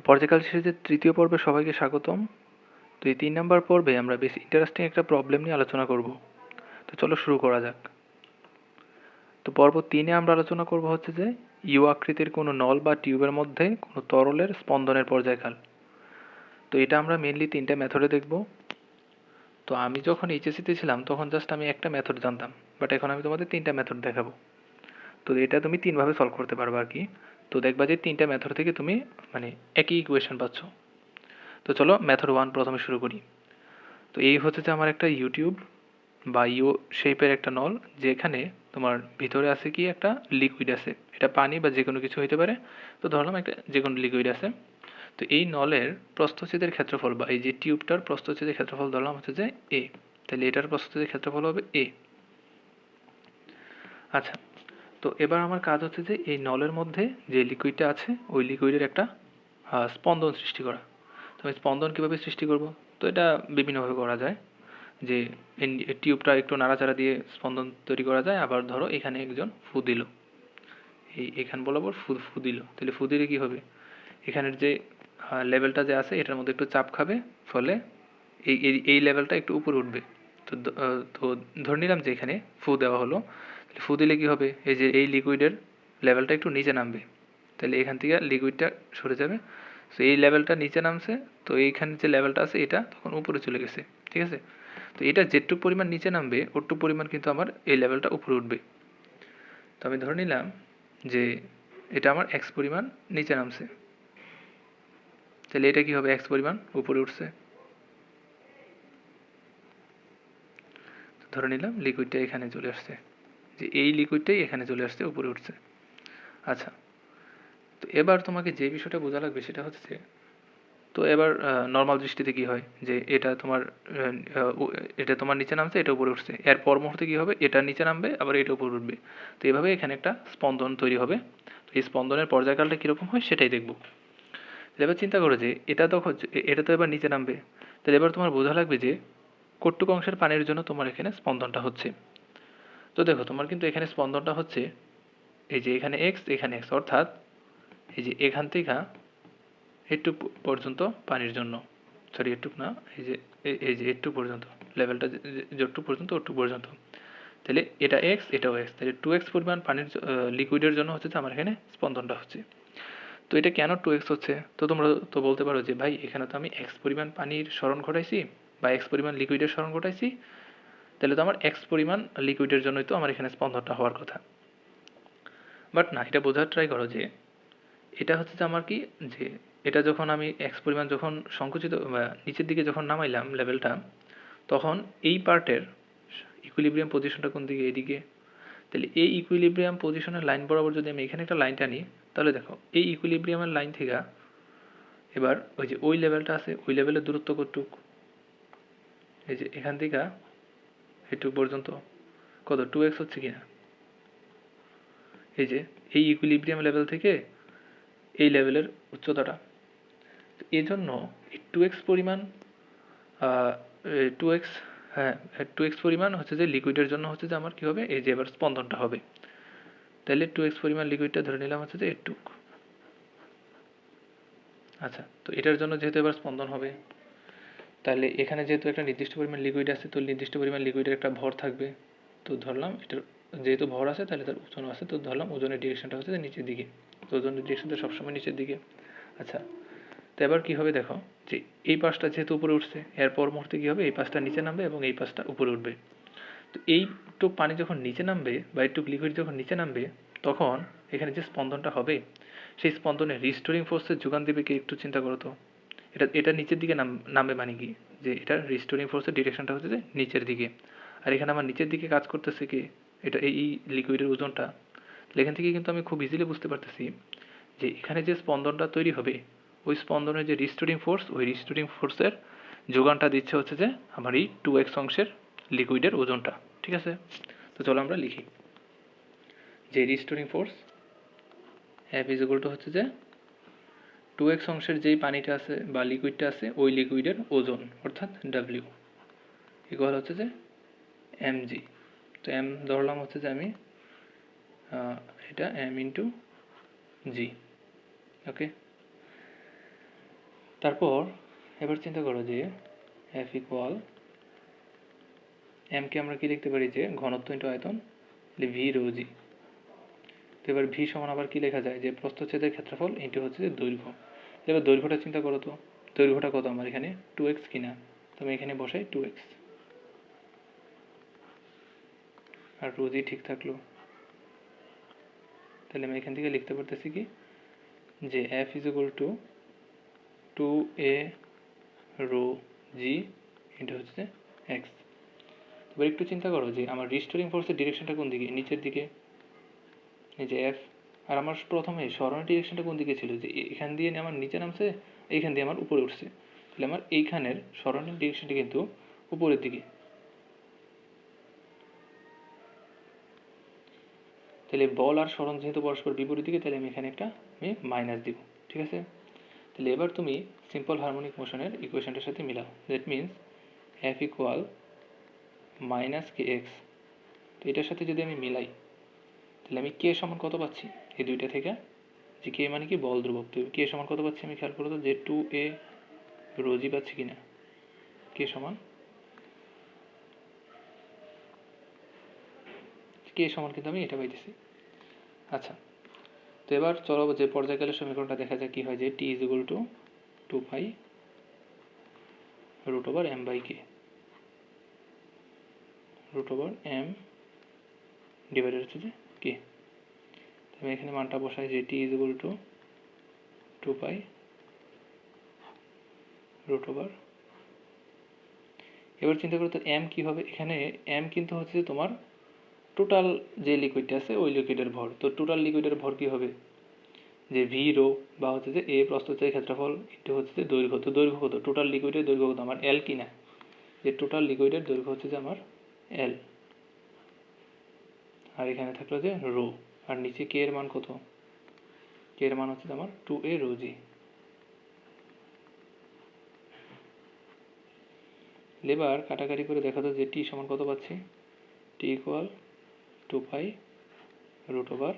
পর্যায়কাল সিরিজের তৃতীয় পর্বে সবাইকে স্বাগতম। তো এই 3 নম্বর পর্বে আমরা বেশ ইন্টারেস্টিং একটা প্রবলেম নিয়ে আলোচনা করব। তো চলো শুরু করা যাক। তো পর্ব 3-এ আমরা আলোচনা করব হচ্ছে যে ইউ আকৃতির কোনো নল বা টিউবের মধ্যে কোনো তরলের স্পন্দনের পর্যায়কাল। তো এটা আমরা মেনলি 3টা মেথডে দেখব। তো আমি যখন এইচএসসিতে ছিলাম তখন জাস্ট আমি একটা মেথড জানতাম, বাট এখন আমি তোমাদের 3টা মেথড দেখাবো। তো এটা তুমি 3ভাবে সলভ করতে পারবে আর কি। তো দেখবা যে 3টা মেথড থেকে তুমি মানে একই ইকুয়েশন পাচ্ছ। তো চলো মেথড 1 প্রথমে শুরু করি। তো এই হচ্ছে যে আমার একটা ইউটিউব বা ইউ শেপের একটা নল, যেখানে তোমার ভিতরে আছে কি একটা লিকুইড আছে, এটা পানি বা যে কোনো কিছু হইতে পারে। তো ধরলাম একটা যে কোনো লিকুইড আছে। তো এই নলের প্রস্থচ্ছেদের ক্ষেত্রফল বা এই যে টিউবটার প্রস্থচ্ছেদের ক্ষেত্রফল ধরলাম হচ্ছে যে এ, তাহলে এটার প্রস্থচ্ছেদের ক্ষেত্রফল হবে এ। আচ্ছা, তো এবার আমার কাজ হচ্ছে যে এই নলের মধ্যে যে লিকুইডটা আছে ওই লিকুইডের একটা স্পন্দন সৃষ্টি করা। তো আমি স্পন্দন কীভাবে সৃষ্টি করব? তো এটা বিভিন্নভাবে করা যায়। যে টিউবটা একটু নাড়াচাড়া দিয়ে স্পন্দন তৈরি করা যায়, আবার ধরো এখানে একজন ফু দিল, এখান বরাবর ফু ফু দিল, তাহলে ফু দিলে কী হবে? এখানের যে লেভেলটা যে আছে এটার মধ্যে একটু চাপ খাবে, ফলে এই এই এই লেভেলটা একটু উপরে উঠবে। তো তো ধরে নিলাম যে এখানে ফু দেওয়া হলো, তাহলে ফু দিলে কী হবে? এই যে এই লিকুইডের লেভেলটা একটু নিচে নামবে, তাহলে এখান থেকে লিকুইডটা সরে যাবে। তো এই লেভেলটা নিচে নামছে, তো এইখানে যে লেভেলটা আছে এটা তখন উপরে চলে গেছে, ঠিক আছে? তো এটা যেটুকু পরিমাণ নিচে নামবে ওটুকু পরিমাণ কিন্তু আমার এই লেভেলটা উপরে উঠবে। তো আমি ধরে নিলাম যে এটা আমার এক্স পরিমাণ নিচে নামছে, তাহলে এটা কি হবে? এক্স পরিমাণ উপরে উঠছে। ধরে নিলাম লিকুইডটা এখানে চলে আসছে, যে এই লিকুইডটাই এখানে চলে আসছে, উপরে উঠছে। আচ্ছা, তো এবার তোমাকে যে বিষয়টা বোঝা লাগবে সেটা হচ্ছে, তো এবার নর্মাল দৃষ্টিতে কি হয় যে এটা তোমার এটা তোমার নিচে নামছে, এটা উপরে উঠছে, এর পর মুহূর্তে কি হবে? এটা নিচে নামবে, আবার এটা উপরে উঠবে। তো এইভাবে এখানে একটা স্পন্দন তৈরি হবে। তো এই স্পন্দনের পর্যায়কালটা কীরকম হয় সেটাই দেখব। এবার চিন্তা করো যে এটা তখন এটা তো এবার নিচে নামবে, তাহলে এবার তোমার বোঝা লাগবে যে কতটুকু অংশের পানির জন্য তোমার এখানে স্পন্দনটা হচ্ছে। তো দেখো তোমার কিন্তু এখানে স্পন্দনটা হচ্ছে এই যে এখানে এক্স, এখানে এক্স, অর্থাৎ এই যে এখান থেকে একটু পর্যন্ত পানির জন্য, সরি একটু না, এই যে একটু পর্যন্ত লেভেলটা যতটুকু পর্যন্ত ওটুকু পর্যন্ত, তাহলে এটা এক্স এটাও এক্স, তাহলে 2x পরিমাণ পানির লিকুইডের জন্য হচ্ছে যে আমার এখানে স্পন্দনটা হচ্ছে। তো এটা কেন 2x হচ্ছে? তো তোমরা তো বলতে পারো যে ভাই এখানে তো আমি এক্স পরিমাণ পানির স্মরণ ঘটাইছি বা এক্স পরিমাণ লিকুইডের স্মরণ ঘটাইছি, তাহলে তো আমার এক্স পরিমাণ লিকুইডের জন্যই তো আমার এখানে স্পন্দনটা হওয়ার কথা। বাট না, এটা বোঝার ট্রাই করো যে এটা হচ্ছে যে আমার কি, যে এটা যখন আমি এক্স পরিমাণ যখন সংকুচিত নিচের দিকে যখন নামাইলাম লেভেলটা, তখন এই পার্টের ইকুইলিব্রিয়াম পজিশনটা কোন দিকে? এইদিকে। তাহলে এই ইকুইলিব্রিয়াম পজিশনের লাইন বরাবর যদি আমি এখানে একটা লাইন টানি, তাহলে দেখো এই ইকুইলিব্রিয়ামের লাইন থেকে এবার ওই যে ওই লেভেলটা আছে, ওই লেভেলের দূরত্ব কতটুক? এই যে এখান থেকে এটুক পর্যন্ত কত? 2x হচ্ছে কিনা? এই যে এই ইকুইলিব্রিয়াম লেভেল থেকে এই লেভেলের উচ্চতাটা, এই জন্য এই 2x পরিমাণ 2x, হ্যাঁ 2x পরিমাণ হচ্ছে যে লিকুইডের জন্য হচ্ছে যে আমার কী হবে? এই যে এবার স্পন্দনটা হবে। তাহলে 2x পরিমাণ লিকুইডটা ধরে নিলাম হচ্ছে যে এটুক। আচ্ছা, তো এটার জন্য যেহেতু এবার স্পন্দন হবে, তাহলে এখানে যেহেতু একটা নির্দিষ্ট পরিমাণ লিকুইড আছে, তো নির্দিষ্ট পরিমাণ লিকুইডের একটা ভর থাকবে। তো ধরলাম এটার যেহেতু ভর আছে তাহলে তার ওজনও আছে, তো ধরলাম ওজনের ডিরেকশনটা হচ্ছে যে নিচের দিকে। তো ওজনের ডিরেকশনটা সবসময় নিচের দিকে। আচ্ছা, তো এবার কী হবে? দেখো যে এই পাশটা যেহেতু উপরে উঠছে, এর পর মুহূর্তে কী হবে? এই পাশটা নিচে নামবে এবং এই পাশটা উপরে উঠবে। তো এইটুক পানি যখন নিচে নামবে বা এইটুক লিকুইড যখন নিচে নামবে, তখন এখানে যে স্পন্দনটা হবে সেই স্পন্দনে রিস্টোরিং ফোর্সের যোগান দেবে কি? একটু চিন্তা করো তো। এটা এটা নিচের দিকে নামবে মানে কি? যে এটা রিস্টোরিং ফোর্সের ডিরেকশনটা হচ্ছে যে নিচের দিকে, আর এখানে আমার নিচের দিকে কাজ করতেছে কি? এটা এই লিকুইডের ওজনটা। এখান থেকে কিন্তু আমি খুব ইজিলি বুঝতে পারতেছি যে এখানে যে স্পন্দনটা তৈরি হবে ওই স্পন্দনের যে রিস্টোরিং ফোর্স, ওই রিস্টোরিং ফোর্সের যোগানটা দিচ্ছে হচ্ছে যে আমার এই 2x অংশের লিকুইডের ওজনটা। ঠিক আছে, তো চলো আমরা লিখি যে restoring force F is equal two হচ্ছে যে 2x অংশের যেই পানিটা আছে বা লিকুইডটা আছে ওই লিকুইডের ওজন, অর্থাৎ W ইকুয়াল হচ্ছে যে mg। তো m ধরলাম হচ্ছে যে আমি এটা m ইন্টু জি। ওকে, তারপর এবার চিন্তা করো যে এফ ইকুয়াল এমকে আমরা কি লিখতে পারি যে ঘনত্ব ইন্টু আয়তন, ভি রো জি। তো এবার ভি সমান আবার কি লেখা যায় যে প্রস্থচ্ছেদের ক্ষেত্রফল ইন্টু হচ্ছে যে দৈর্ঘ্য। এবার দৈর্ঘ্যটা চিন্তা করো তো, দৈর্ঘ্যটা কত আমার এখানে 2x কিনা, তো আমি এখানে বসাই 2x, আর রো জি ঠিক থাকলো। তাহলে আমি এখান থেকে লিখতে পারতেছি কি যে F is equal to 2a rho G into হচ্ছে এক্স। এবার একটু চিন্তা করো যে আমার রিস্টোরিং ফোর্সের ডিরেকশনটা কোন দিকে, নিচের দিকে, এই যে এফ। আর আমার প্রথমে সরানোর ডিরেকশনটা কোন দিকে ছিল, যে এখান দিয়ে আমার নিচে নামছে, এইখান দিয়ে আমার উপরে উঠছে, তাহলে আমার এইখানের সরানোর ডিরেকশনটা কিন্তু উপরের দিকে। তাহলে বল আর সরণ যেহেতু পরস্পর বিপরীত দিকে, তাহলে আমি এখানে একটা মাইনাস দিব, ঠিক আছে। তাহলে এবার তুমি সিম্পল হারমোনিক মোশনের ইকুয়েশনটার সাথে মিলাও। That means F equal minus K x. তো এটার সাথে যদি আমি মিলাই, তাহলে আমি কে সমান কত পাচ্ছি এই দুইটা থেকে, যে কে মানে কি বল ধ্রুবক। তো কে সমান কত পাচ্ছি আমি খেয়াল করো তো, যে 2a রো জি পাচ্ছি কিনা, কে সমান কিন্তু আমি এটা পাইতেছি। আচ্ছা, তো এবার চলো যে পর্যায়কালের সমীকরণটা দেখা যায় কি হয়, যে T is equal to 2 pi root over M by K, root over M divided হচ্ছে যে কে। আমি এখানে মানটা বসাই যে T is equal to 2 pi root over. এবার চিন্তা করো তো এম কী হবে, এখানে এম কিন্তু হচ্ছে তোমার টোটাল যে লিকুইডটা আছে ওই লিকুইডের ভর। তো টোটাল লিকুইডের ভর কী হবে, যে ভি রো বা হচ্ছে যে এ প্রস্থচ্ছেদের ক্ষেত্রফল ইন্টু হচ্ছে যে দৈর্ঘ্য। তো দৈর্ঘ্য কত, টোটাল লিকুইডের দৈর্ঘ্য কত আমার এল কিনা, যে টোটাল লিকুইডের দৈর্ঘ্য হচ্ছে যে আমার এল, আর এখানে থাকলো যে রো, আর নিচে কে এর মান কত, কে এর মান হচ্ছে আমার 2a রো জি। এবার কাটাকাটি করে দেখা তো যে টি সমান কত পাচ্ছি, T equal 2 pi root over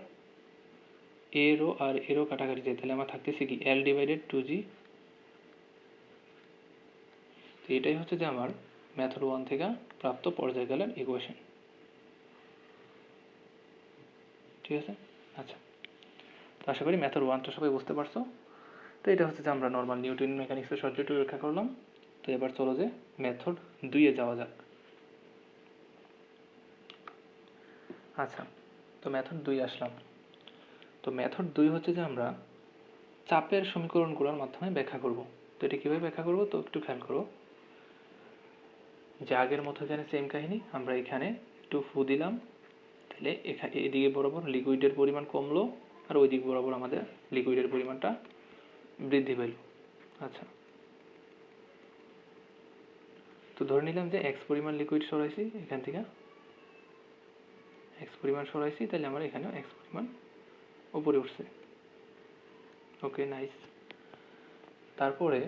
a row আর এরও কাটাকাটি যায়, তাহলে আমার থাকতেছে কি এল ডিভাইডেড 2g। তো এটাই হচ্ছে যে আমার মেথড 1 থেকে প্রাপ্ত পর্যায়কালের ইকুয়েশন, ঠিক আছে। আচ্ছা, তো আশা করি মেথড 1টা সবাই বুঝতে পারছো। তো এটা হচ্ছে যে আমরা নর্মাল নিউটন মেকানিক্সের সূত্রটি ব্যাখ্যা করলাম। তো এবার চলো যে মেথড 2-এ যাওয়া যাক। আচ্ছা, তো মেথড 2 আসলাম। তো মেথড 2 হচ্ছে যে আমরা চাপের সমীকরণগুলোর মাধ্যমে ব্যাখ্যা করব। তো এটা কীভাবে ব্যাখ্যা করব, তো একটু খেয়াল করো যে আগের মতো এখানে সেম কাহিনী, আমরা এখানে একটু ফু দিলাম, তাহলে এখানে এদিকে বরাবর লিকুইডের পরিমাণ কমলো, আর ওই দিক বরাবর আমাদের লিকুইডের পরিমাণটা বৃদ্ধি পেল। আচ্ছা, তো ধরে নিলাম যে এক্স পরিমাণ লিকুইড সরাইছি, এখান থেকে এক্স পরিমাণ সরাইছি, তাহলে আমার এখানেও এক্স পরিমাণ উপরে উঠছে। ওকে, নাইস। তারপরে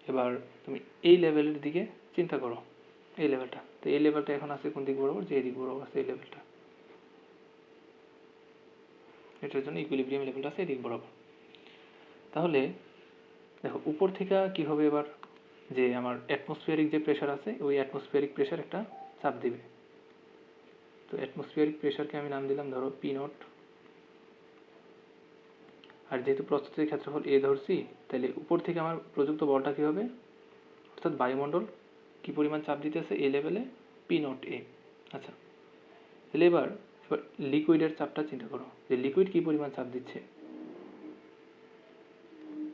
এবার তুমি এই লেভেলের দিকে চিন্তা করো, এই লেভেলটা। তো এই লেভেলটা এখন আছে কোন দিক বরাবর, যে এই দিক বরাবর আছে এই লেভেলটা, এটার জন্য ইকুইলিব্রিয়াম লেভেলটা আছে এদিক বরাবর। তাহলে দেখো উপর থেকে কি হবে এবার, যে আমার অ্যাটমসফিয়ারিক যে প্রেশার আছে ওই অ্যাটমসফিয়ারিক প্রেশার একটা চাপ দিবে। তো অ্যাটমসফিয়ারিক প্রেশারকে আমি নাম দিলাম ধরো পি নট, আর যেহেতু প্রস্থচ্ছেদের ক্ষেত্রফল এ ধরছি, তাহলে উপর থেকে আমার প্রযুক্ত বলটা কী হবে, অর্থাৎ বায়ুমণ্ডল কী পরিমাণ চাপ দিতেছে এই লেভেলে, পি নট এ। আচ্ছা, তাহলে এবার লিকুইডের চাপটা চিন্তা করো, যে লিকুইড কী পরিমাণ চাপ দিচ্ছে।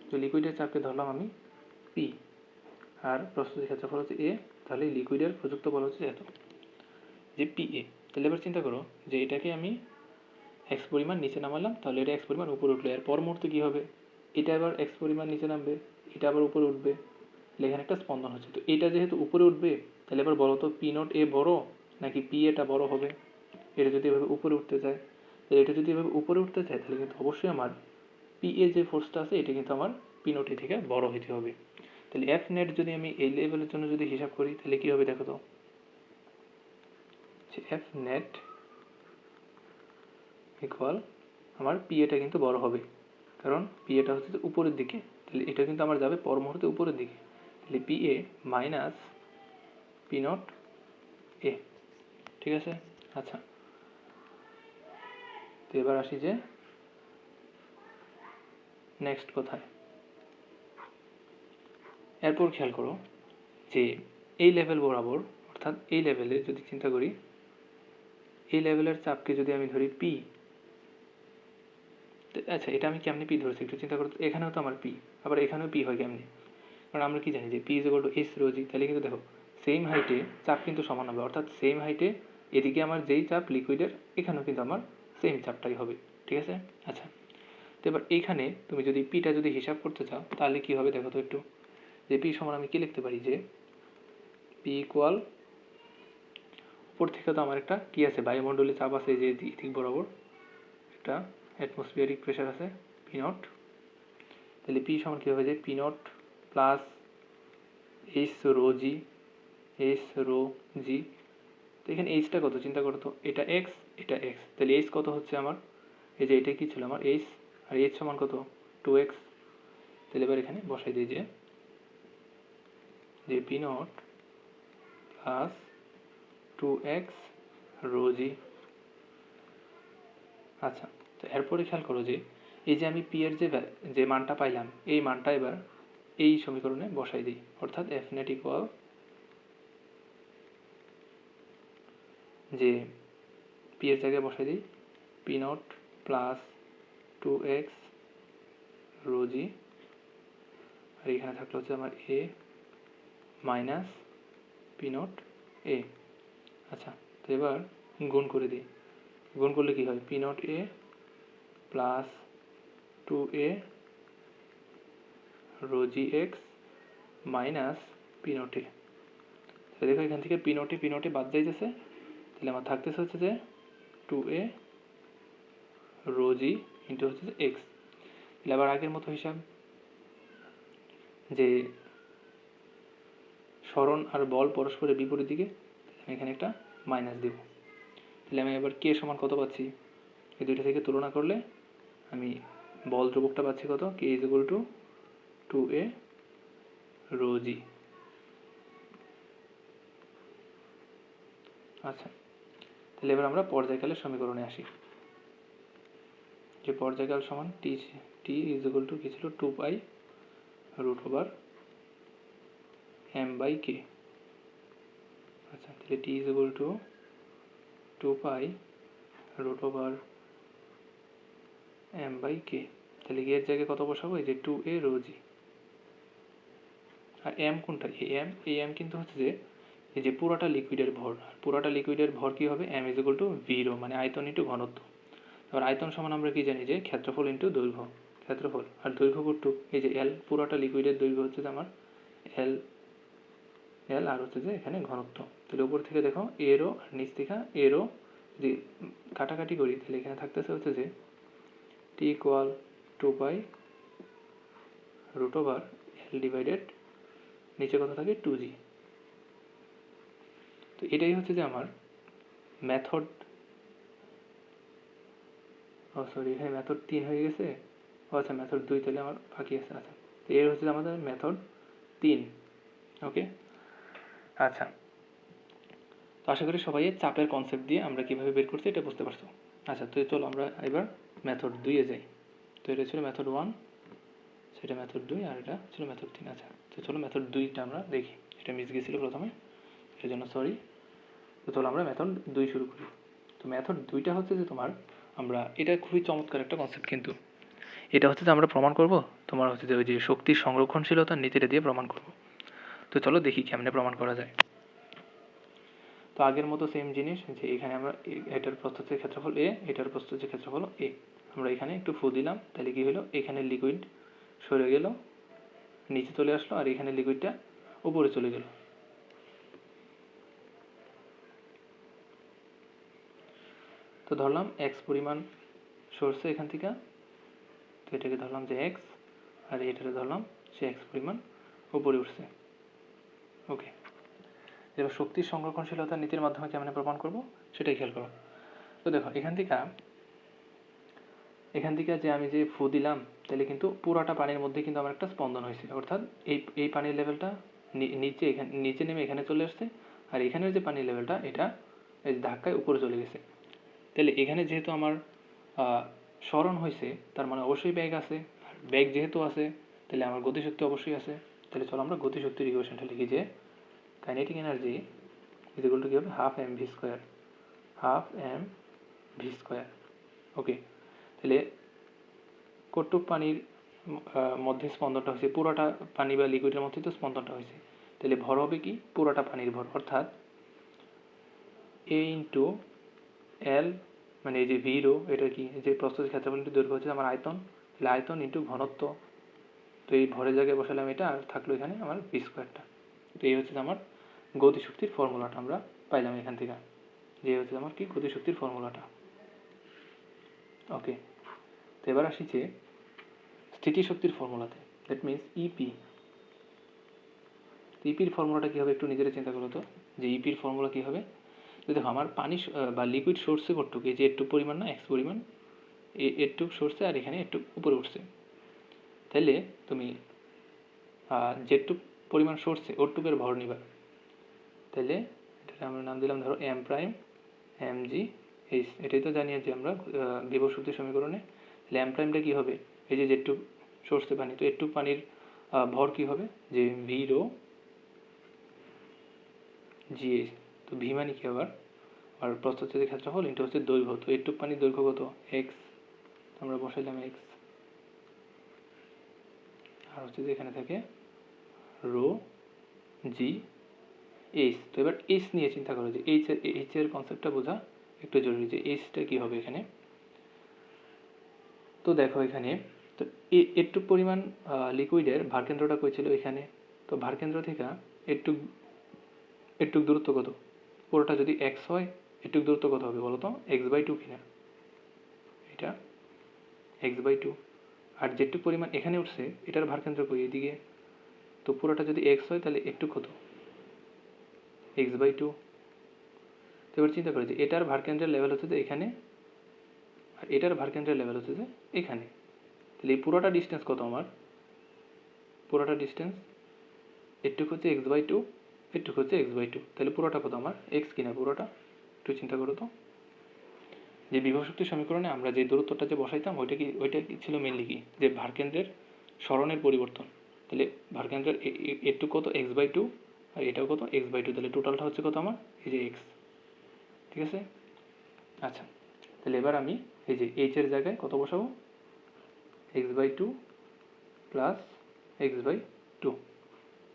তো লিকুইডের চাপকে ধরলাম আমি পি, আর প্রস্থচ্ছেদের ক্ষেত্রফল হচ্ছে এ, তাহলে লিকুইডের প্রযুক্ত বল হচ্ছে এত, যে পি এ। তাহলে এবার চিন্তা করো যে এটাকে আমি এক্স পরিমাণ নিচে নামালাম, তাহলে এটা এক্স পরিমাণ উপরে উঠলো, এর পর মুহূর্তে কী হবে, এটা আবার এক্স পরিমাণ নিচে নামবে, এটা আবার উপরে উঠবে, তাহলে এখানে একটা স্পন্দন হচ্ছে। তো এটা যেহেতু উপরে উঠবে, তাহলে এবার বলো তো পি নট এ বড় নাকি পি এটা বড় হবে। এটা যদি এভাবে উপরে উঠতে চায়, তাহলে এটা যদি এভাবে উপরে উঠতে চায়, তাহলে কিন্তু অবশ্যই আমার পি এ যে ফোর্সটা আছে এটা কিন্তু আমার পি নট এ থেকে বড় হইতে হবে। তাহলে এফ নেট যদি আমি এই লেভেলের জন্য যদি হিসাব করি, তাহলে কী হবে দেখো তো, এফ নেট ইকুয়াল আমার পি এটা কিন্তু বড় হবে, কারণ পি এটা হচ্ছে যে উপরের দিকে, তাহলে এটা কিন্তু আমার যাবে পর মুহূর্তে উপরের দিকে, তাহলে P A minus P not a. ঠিক আছে? আচ্ছা, তো এবার আসি যে নেক্সট কোথায়। এরপর খেয়াল করো যে এই লেভেল বরাবর, অর্থাৎ এই লেভেলে যদি চিন্তা করি, এই লেভেলের চাপকে যদি আমি ধরি পি, আচ্ছা এটা আমি কেমনি পি ধরছি একটু চিন্তা করো। এখানেও তো আমার পি, আবার এখানেও পি হয় কেমনি? কারণ আমরা কি জানি যে P is equal to S rho G. তাহলে কিন্তু দেখো সেম হাইটে চাপ কিন্তু সমান হবে, অর্থাৎ সেম হাইটে এদিকে আমার যেই চাপ লিকুইডের, এখানেও কিন্তু আমার সেম চাপটাই হবে। ঠিক আছে? আচ্ছা, তো এবার এইখানে তুমি যদি পিটা যদি হিসাব করতে চাও তাহলে কি হবে দেখো তো একটু, যে পি সমান আমি কি লিখতে পারি, যে পি ইকুয়াল, উপর থেকে তো আমার একটা কি আছে, বায়ুমণ্ডলীয় চাপ আছে, যে দিক বরাবর একটা অ্যাটমসফিয়ারিক প্রেশার আছে পি নট। তাহলে পি সমান কী হবে, যে P naught plus H rho G, H rho G. তো এখানে এইচটা কত চিন্তা করো তো, এটা এক্স, এটা এক্স, তাহলে এইচ কত হচ্ছে আমার, এই যে এটা কি ছিল আমার এইচ, আর এইচ সমান কত 2x। তাহলে এবার এখানে বসাই দিই যে P naught plus 2x rho G. আচ্ছা, তো এরপরে খেয়াল করো যে এই যে আমি পি এর যে মানটা পাইলাম, এই মানটা এবার এই সমীকরণে বসাই দিই, অর্থাৎ এফ নেট ইকুয়াল, যে পি এর জায়গায় বসাই দিই P naught plus 2x rho G, আর এখানে থাকলো হচ্ছে আমার A minus P not A. আচ্ছা, তো এবার গুণ করে দিই, গুণ করলে কি হয়, P not A plus 2a rho G X minus P not A. তাহলে দেখো এখান থেকে পি নটে বাদ যাইতেছে, তাহলে আমার থাকতেছে হচ্ছে যে 2a রো জি ইন্টু হচ্ছে যে এক্স। তাহলে আবার আগের মতো হিসাব, যে সরণ আর বল পরস্পরের বিপরীত দিকে, আমি এখানে একটা মাইনাস দেব। তাহলে আমি এবার কে সমান কত পাচ্ছি, এই দুইটা থেকে তুলনা করলে আমি বল ধ্রুবকটা পাচ্ছি কত, K is equal to 2a rho G. আচ্ছা, তাহলে এবার আমরা পর্যায়কালের সমীকরণে আসি, যে পর্যায়কাল সমান টি ইজ ইকুয়াল টু কি ছিল, 2 pi root over M by K. আচ্ছা, তাহলে T is equal to 2 pi root over M by K. তাহলে এর জায়গায় কত বসাবো, এই যে 2a রো জি, আর এম কোনটা, এই এম কিন্তু হচ্ছে যে এই যে পুরাটা লিকুইডের ভর, পুরাটা লিকুইডের ভর কি হবে, এম ইজ ইকুয়াল টু ভিরো, মানে আয়তন ইন্টু ঘনত্ব। এবার আয়তন সমান আমরা কি জানি, যে ক্ষেত্রফল ইন্টু দৈর্ঘ্য, ক্ষেত্রফল আর দৈর্ঘ্য কতটুকু, এই যে এল, পুরাটা লিকুইডের দৈর্ঘ্য হচ্ছে যে আমার এল, আর হচ্ছে যে এখানে ঘনত্ব। তাহলে উপর থেকে দেখো এরও আর নিচ থেকে এরও যদি কাটাকাটি করি, তাহলে এখানে থাকতেছে হচ্ছে যে T equal 2 pi root over এল ডিভাইডেড নিচে কত থাকে 2g। তো এটাই হচ্ছে যে আমার মেথড, সরি এখানে মেথড 3 হয়ে গেছে, আচ্ছা মেথড 2 তাহলে আমার বাকি আছে। আচ্ছা, তো এর হচ্ছে আমাদের মেথড 3। ওকে, আচ্ছা, তো আশা করি সবাই চাপের কনসেপ্ট দিয়ে আমরা কীভাবে বের করছি এটা বুঝতে পারছো। আচ্ছা, তো চলো আমরা এবার মেথড 2-এ যাই। তো এটা ছিল মেথড 1, সেটা মেথড 2, আর এটা ছিল মেথড 3। আচ্ছা, তো চলো মেথড 2টা আমরা দেখি, এটা মিস গেছিলো প্রথমে, এর জন্য সরি। তো চলো আমরা মেথড 2 শুরু করি। তো মেথড 2টা হচ্ছে যে তোমার, আমরা এটা খুবই চমৎকার একটা কনসেপ্ট, কিন্তু এটা হচ্ছে যে আমরা প্রমাণ করব তোমার হচ্ছে যে ওই যে শক্তির সংরক্ষণশীলতার নীতিটা দিয়ে প্রমাণ করব। তো চলো দেখি কেমনে প্রমাণ করা যায়। তো আগের মতো সেম জিনিস, যে এখানে আমরা এটার প্রস্থচ্ছেদ ক্ষেত্রফল এ, এটার প্রস্থচ্ছেদ ক্ষেত্রফল এ, আমরা এখানে একটু ফু দিলাম, তাহলে কি হলো, এখানে লিকুইড সরে গেল, নিচে চলে আসলো, আর এখানে লিকুইডটা উপরে চলে গেল। তো ধরলাম এক্স পরিমাণ সরছে এখান থেকে, তো এটাকে ধরলাম যে এক্স, আর এটাকে ধরলাম সে এক্স পরিমাণ উপরে উঠছে। ওকে, এবার শক্তির সংরক্ষণশীলতার নীতির মাধ্যমে কেমন প্রমাণ করব সেটাই খেয়াল করো। তো দেখো এখান থেকে এখান থেকে যে আমি যে ফু দিলাম, তাহলে কিন্তু পুরাটা পানির মধ্যে কিন্তু আমার একটা স্পন্দন হয়েছে, অর্থাৎ এই পানির লেভেলটা নিচে নিচে নেমে এখানে চলে আসছে, আর এখানের যে পানির লেভেলটা এটা এই ধাক্কায় উপরে চলে গেছে। তাহলে এখানে যেহেতু আমার স্মরণ হয়েছে, তার মানে অবশ্যই বেগ আছে, আর বেগ যেহেতু আছে তাহলে আমার গতিশক্তি অবশ্যই আছে। তাহলে চলো আমরা গতিশক্তির ইকুয়েশনটা লিখি, যে kinetic energy is equal to কি হবে, half M V square, half M V square. Okay, তাহলে কটুক পানির মধ্যে স্পন্দনটা হয়েছে, পুরোটা পানি বা লিকুইডের মধ্যে তো স্পন্দনটা হয়েছে, তাহলে ভর হবে কি, পুরোটা পানির ভর, অর্থাৎ এ ইন্টু এল, মানে এই যে ভি রো, এটা কি, যে প্রস্থচ্ছেদ ক্ষেত্রফল ইন্টু দৈর্ঘ্য হচ্ছে আমার আয়তন, তাহলে আয়তন ইন্টু ঘনত্ব, তো এই ভরের জায়গায় বসালাম এটা, আর থাকলো এখানে আমার ভি স্কোয়ারটা। তো এই হচ্ছে আমার গতিশক্তির ফর্মুলাটা আমরা পাইলাম এখান থেকে, যে হচ্ছে আমার কি গতিশক্তির ফর্মুলাটা। ওকে, তো এবার আসি যে স্থিতিশক্তির ফর্মুলাতে, দ্যাট মিনস ইপি। ইপির ফর্মুলাটা কী হবে একটু নিজেরা চিন্তা করো তো, যে ইপির ফর্মুলা কী হবে। তো দেখো আমার পানি বা লিকুইড সোর্সে কতটুক, এই যে একটু পরিমাণ না, এক্স পরিমাণ, এটুক সোর্সে আর এখানে একটু উপরে উঠছে, তাহলে তুমি যেটুক পরিমাণ সোর্সে ওটুকের ভর নিবা, তাহলে এটাকে আমরা নাম দিলাম ধরো M prime M G H, এটাই তো জানি যে আমরা বিভব শক্তির সমীকরণে। তাহলে এম প্রাইমটা কী হবে, এই যে যেটুক সোর্সে পানি, তো একটু পানির ভর কী হবে, যে ভি রো জিএইচ। তো ভি মানে কি আবার, আর প্রস্থচ্ছেদের ক্ষেত্রফল ইন্টু হচ্ছে দৈর্ঘ্য, তো একটু পানির দৈর্ঘ্য কত, এক্স, আমরা বসাইলাম এক্স, আর হচ্ছে যে এখানে থাকে রো জি এইচ। তো এবার এইচ নিয়ে চিন্তা করো, যে এইচ এর কনসেপ্টটা বোঝা একটু জরুরি, যে এইচটা কী হবে এখানে। তো দেখো এখানে, তো একটু পরিমাণ লিকুইডের ভারকেন্দ্রটা কই ছিল এখানে, তো ভারকেন্দ্র থেকে একটু দূরত্ব কত, পুরোটা যদি এক্স হয় একটু দূরত্ব কত হবে বলো তো, এক্স বাই টু কিনা, এটা এক্স বাই টু। আর যেটুক পরিমাণ এখানে উঠছে এটার ভারকেন্দ্র কই, এদিকে, তো পুরোটা যদি এক্স হয় তাহলে একটু কত, এক্স বাই টু। তো এবার চিন্তা করে যে এটার ভারকেন্দ্রের লেভেল হচ্ছে যে এখানে, আর এটার ভারকেন্দ্রের লেভেল হচ্ছে যে এখানে, তাহলে এই পুরোটা ডিস্টেন্স কত আমার, পুরোটা ডিস্টেন্স এটুক হচ্ছে এক্স বাই টু, এটুক হচ্ছে এক্স বাই টু, তাহলে পুরোটা কত আমার, এক্স কিনা পুরোটা, একটু চিন্তা করো তো। যে বিভব শক্তির সমীকরণে আমরা যে দূরত্বটা যে বসাইতাম ওইটা কি ছিল মেনলি কি, যে ভারকেন্দ্রের স্মরণের পরিবর্তন, তাহলে ভারকেন্দ্রের একটু কত, এক্স বাই টু, আর এটাও কত, এক্স বাই টু, তাহলে টোটালটা হচ্ছে কত আমার, এই যে এক্স। ঠিক আছে, আচ্ছা, তাহলে এবার আমি এই যে এইচ এর জায়গায় কত বসাবো, X by two plus X by two.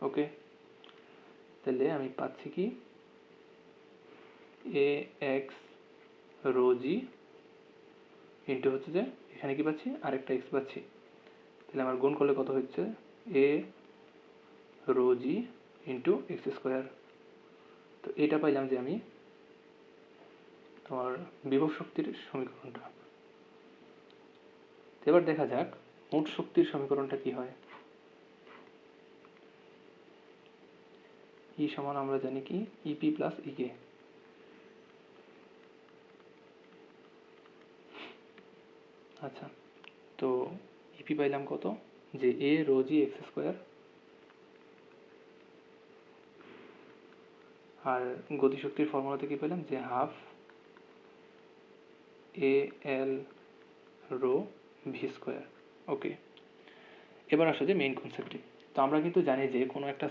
Okay, তাহলে আমি পাচ্ছি কি, A X rho G into হচ্ছে যে এখানে কি পাচ্ছি, আরেকটা এক্স পাচ্ছি, তাহলে আমার গুণ করলে কত হচ্ছে, a row G into x square. তো এটা পাইলাম যে আমি তোমার বিভব শক্তির সমীকরণটা। এবার দেখা যাক মোট শক্তির সমীকরণটা কি হয়। ই সমান আমরা জানি কি, ইপি প্লাস ইকে। আচ্ছা, তো ইপি পাইলাম কত, যে a row G x square, আর গতিশক্তির ফর্মুলাতে কি পেলাম, যে হাফ এ এল রো ভি স্কোয়ার। ওকে, এবার আসো যে মেইন কনসেপ্টে। তো আমরা কিন্তু জানি যে কোনো একটা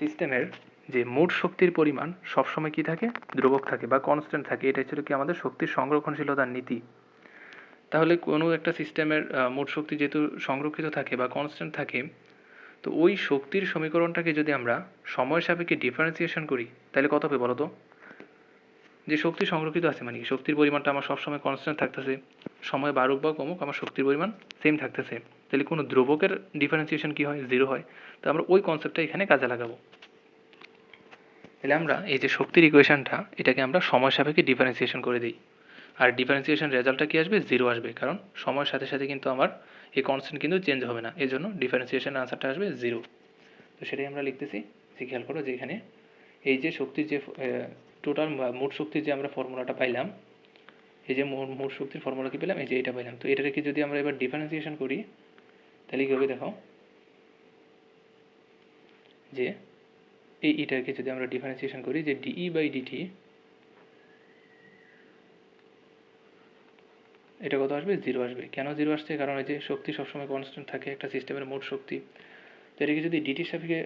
সিস্টেমের যে মোট শক্তির পরিমাণ সবসময় কি থাকে, ধ্রুবক থাকে বা কনস্ট্যান্ট থাকে, এটা ছিল কি আমাদের শক্তির সংরক্ষণশীলতার নীতি। তাহলে কোনো একটা সিস্টেমের মোট শক্তি যেহেতু সংরক্ষিত থাকে বা কনস্ট্যান্ট থাকে, তো ওই শক্তির সমীকরণটাকে যদি আমরা সময় সাপেক্ষে ডিফারেন্সিয়েশন করি তাহলে কত হবে বলো তো। যে শক্তি সংরক্ষিত আছে মানে শক্তির পরিমাণটা আমার সবসময় কনস্ট্যান্ট থাকতেছে, সময় বাড়ুক বা কমুক আমার শক্তির পরিমাণ সেম থাকতেছে, তাহলে কোনো ধ্রুবকের ডিফারেন্সিয়েশন কি হয়, জিরো হয়। তো আমরা ওই কনসেপ্টটা এখানে কাজে লাগাবো। তাহলে আমরা এই যে শক্তির ইকুয়েশনটা, এটাকে আমরা সময় সাপেক্ষে ডিফারেন্সিয়েশন করে দিই, আর ডিফারেন্সিয়েশন রেজাল্টটা কি আসবে, জিরো আসবে, কারণ সময়ের সাথে সাথে কিন্তু আমার এই কনস্ট্যান্ট কিন্তু চেঞ্জ হবে না, এই জন্য ডিফারেন্সিয়েশনের আনসারটা আসবে জিরো। তো সেটাই আমরা লিখতেছি, যে খেয়াল করো যে এখানে এই যে শক্তির যে টোটাল মোট শক্তির যে আমরা ফর্মুলাটা পাইলাম, এই যে মোট শক্তির ফর্মুলা কি পেলাম, এই যে এটা পেলাম। তো এটাকে যদি আমরা এবার ডিফারেন্সিয়েশন করি তাহলে কী হবে দেখো, যে এইটাকে যদি আমরা ডিফারেন্সিয়েশন করি যে dE/dt এটা কত আসবে, 0 আসবে। কেন 0 আসছে, কারণ এই যে শক্তি সবসময় কনস্ট্যান্ট থাকে একটা সিস্টেমের মোট শক্তি। তো এটাকে যদি ডিটির সাপেক্ষে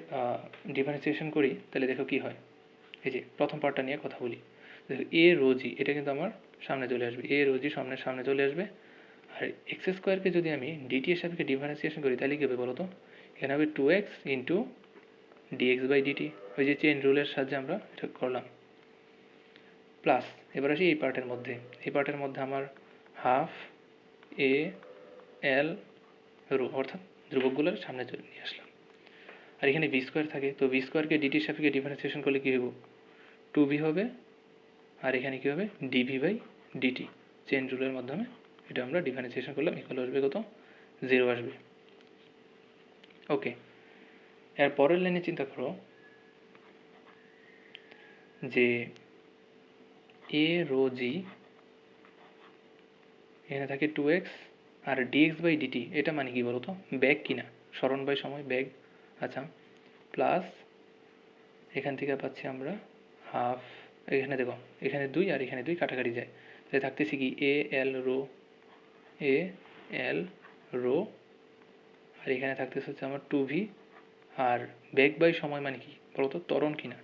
ডিফারেন্সিয়েশন করি তাহলে দেখো কি হয়। এই যে প্রথম পার্টটা নিয়ে কথা বলি, দেখো এ রো জি এটা কিন্তু আমার সামনে চলে আসবে, এ রো জি সামনে চলে আসবে। আর এক্স স্কোয়ারকে যদি আমি ডিটি এর সাপেক্ষে ডিফারেন্সিয়েশন করি তাহলে কী হবে বলো তো, এখানে হবে 2x ইন্টু dx/dt, ওই যে চেইন রুলের সাহায্যে আমরা এটা করলাম। প্লাস এবার আসি এই পার্টের মধ্যে, এই পার্টের মধ্যে আমার হাফ এ এল রো অর্থাৎ ধ্রুবকগুলোর সামনে চলে নিয়ে আসলাম। আর এখানে ভি স্কোয়ার থাকে, তো ভি স্কোয়ারকে ডিটির সাপেক্ষে ডিফারেন্সিয়েশন করলে কী হবে, 2v হবে। আর এখানে কী হবে, dv/dt, চেইন রুলের মাধ্যমে এটা আমরা ডিফারেন্সিয়েশন করলাম, ইকুয়াল আসবে কত, 0 আসবে। ওকে, এর পরের লাইনে চিন্তা করো যে এ রো জি এখানে থাকে 2x আর dx/dt এটা মানে কি বলতো, ব্যাগ কিনা, স্মরণ বাই সময় ব্যাগ। আচ্ছা, প্লাস এখান থেকে পাচ্ছি আমরা হাফ, এখানে দেখো এখানে 2 আর এখানে 2 কাটাকাটি যায়, তাই থাকতেছি কি এ এল রো, আর এখানে থাকতেছে হচ্ছে আমার 2v। আর ব্যাগ বাই সময় মানে কি বলতো, ত্বরণ কিনা,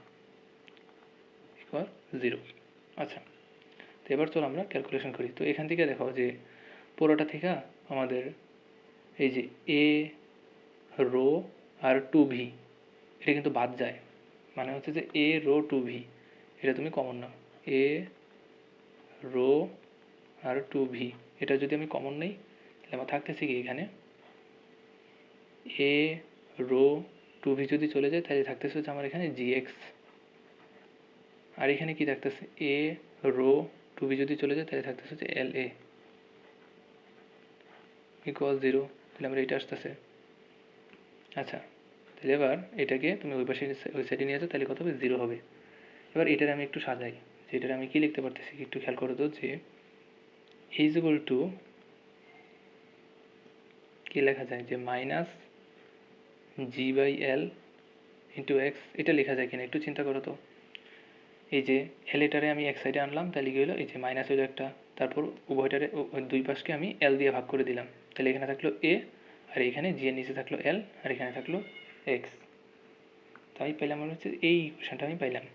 ইকুয়াল 0। আচ্ছা, তো এবার চলো আমরা ক্যালকুলেশন করি। তো এখান থেকে দেখো যে পুরোটা থেকে আমাদের এই যে এ রো আর 2v এটা কিন্তু বাদ যায়, মানে হচ্ছে যে এ রো 2v এটা তুমি common now, a row R 2v এটা যদি আমি কমন নেই তাহলে আমার থাকতেছে কি এখানে এ রো 2v যদি চলে যায় তাহলে থাকতেছে হচ্ছে আমার এখানে gx। আর এখানে কি থাকতেছে, এ রো 2v যদি চলে যায় তাহলে থাকতেছে হচ্ছে la ইকুয়াল 0, তাহলে আমরা এটা আসতেছে। আচ্ছা, তাহলে এবার এটাকে তুমি ওই পাশে ওই সাইডে নিয়ে যাও, তাহলে কত হবে, 0 হবে। এবার এটার আমি একটু সাজাই, যে এটার আমি কি লিখতে পারতেছি একটু খেয়াল করে তো, যে ইজ ইকুয়াল টু কি লেখা যায়, যে মাইনাস g/l ইন্টু এক্স, এটা লেখা যায় কিনা একটু চিন্তা করো তো। এই যে এল এটারে আমি এক সাইডে আনলাম, তাহলে কি হলো, এই যে মাইনাস হলো একটা, তারপর উভয়টারে দুই পাশকে আমি এল দিয়ে ভাগ করে দিলাম, তাহলে এখানে থাকলো এ, আর এখানে জি এর নিচে থাকলো এল, আর এখানে থাকলো এক্স। তাই পেলাম মনে হচ্ছে এই ইকুয়েশনটা আমি পাইলাম।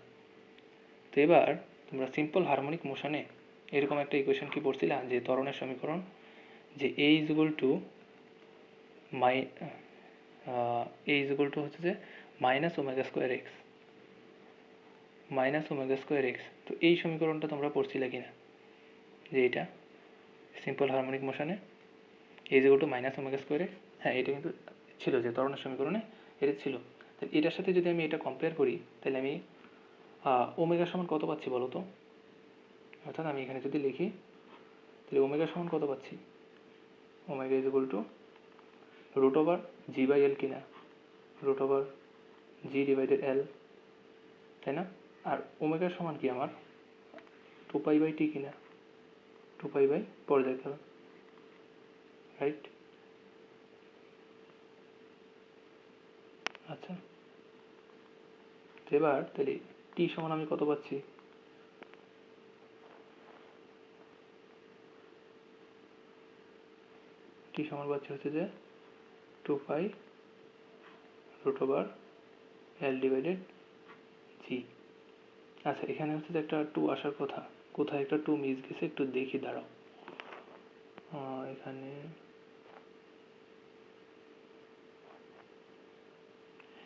তো এবার তোমরা সিম্পল হারমোনিক মোশনে এরকম একটা ইকুয়েশন কি পড়ছিলাম, যে ত্বরণের সমীকরণ, যে এ ইজ ইকুয়াল টু হচ্ছে যে মাইনাস ওমেগা স্কোয়ার এক্স। তো এই সমীকরণটা তোমরা পড়ছিলে কিনা, যে এটা সিম্পল হারমোনিক মোশনে A is equal to minus omega square X, হ্যাঁ এটা কিন্তু ছিল যে ত্বরণের সমীকরণে এটা ছিল। তাহলে এটার সাথে যদি আমি এটা কম্পেয়ার করি তাহলে আমি ওমেগা সমান কত পাচ্ছি বলো তো, অর্থাৎ আমি এখানে যদি লিখি তাহলে ওমেগা সমান কত পাচ্ছি, omega is equal to root over g/l কিনা, রুট ওভার g/l, তাই না। আর ওমেগা সমান কি আমার 2π/t কিনা, 2π পর্যায়কাল, রাইট। আচ্ছা, এবার তাহলে টি সমান আমি কত পাচ্ছি, টি সমান পাচ্ছি হচ্ছে যে 2π রুট ওভার l/g। আচ্ছা, এখানে হচ্ছে যে একটা 2 আসার কথা, কোথায় একটা 2 মিস গেছে একটু দেখি, দাঁড়াও। এখানে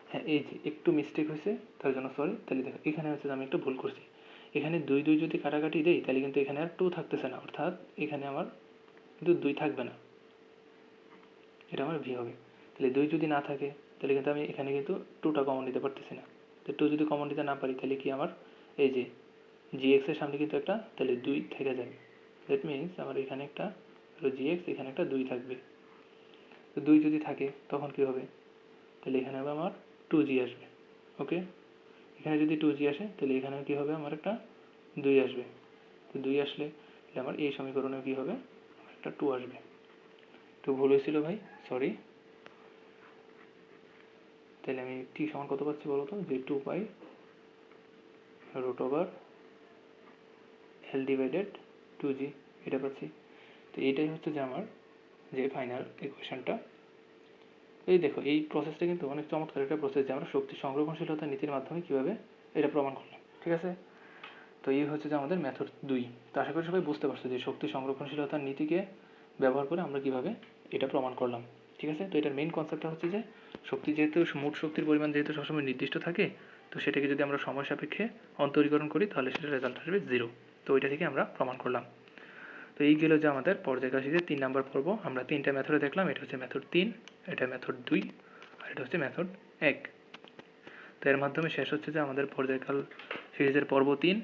হ্যাঁ এই যে একটু মিস্টেক হয়েছে, তার জন্য সরি। তাহলে দেখো এখানে হচ্ছে আমি একটু ভুল করছি, এখানে 2 যদি কাটাকাটি দেই তাহলে কিন্তু এখানে আর 2 থাকতেছে না, অর্থাৎ এখানে আমার কিন্তু 2 থাকবে না, এটা আমার ভি হবে। তাহলে 2 যদি না থাকে তাহলে কিন্তু আমি এখানে কিন্তু 2টা কমন নিতে পারতেছি না। তো 2 যদি কমন নিতে না পারি তাহলে কি আমার এই যে gx এর সামনে কিন্তু একটা তাহলে 2 থেকে যাবে, দ্যাট মিনস আমার এখানে একটা gx, এখানে একটা 2 থাকবে। তো 2 যদি থাকে তখন কি হবে, তাহলে এখানে হবে আমার 2g আসবে। ওকে, এখানে যদি 2g আসে তাহলে এখানে কি হবে, আমার একটা 2 আসবে। তো 2 আসলে তাহলে আমার এই সমীকরণে কী হবে, একটা 2 আসবে। একটু ভুল হয়েছিল ভাই, সরি। তাহলে আমি টি সমান কত পাচ্ছি বলো তো, যে 2 পাই √L ডিভাইডেড 2g, এটা পাচ্ছি। তো এইটাই হচ্ছে যে আমার যে ফাইনাল ইকুয়েশনটা। এই দেখো, এই প্রসেসটা কিন্তু অনেক চমৎকার একটা প্রসেস, যে আমরা শক্তি সংরক্ষণশীলতা নীতির মাধ্যমে কীভাবে এটা প্রমাণ করলাম। ঠিক আছে, তো এই হচ্ছে যে আমাদের মেথড 2। তো আশা করি সবাই বুঝতে পারছো যে শক্তি সংরক্ষণশীলতার নীতিকে ব্যবহার করে আমরা কীভাবে এটা প্রমাণ করলাম। ঠিক আছে, তো এটার মেইন কনসেপ্টটা হচ্ছে যে শক্তি যেহেতু, মোট শক্তির পরিমাণ যেহেতু সবসময় নির্দিষ্ট থাকে, তো সেটাকে যদি আমরা সময় সাপেক্ষে অন্তরীকরণ করি তাহলে সেটা রেজাল্ট আসবে 0। তো ওইটা থেকে আমরা প্রমাণ করলাম। তো এই গেল যে আমাদের পর্যায়কাশীতে 3 নাম্বার পর্ব। আমরা 3টা মেথডে দেখলাম, এটা হচ্ছে মেথড 3, এটা মেথড 2, আর এটা হচ্ছে মেথড 1। তো এর মাধ্যমে শেষ হচ্ছে যে আমাদের পর্যায়কাল সিরিজের পর্ব 3।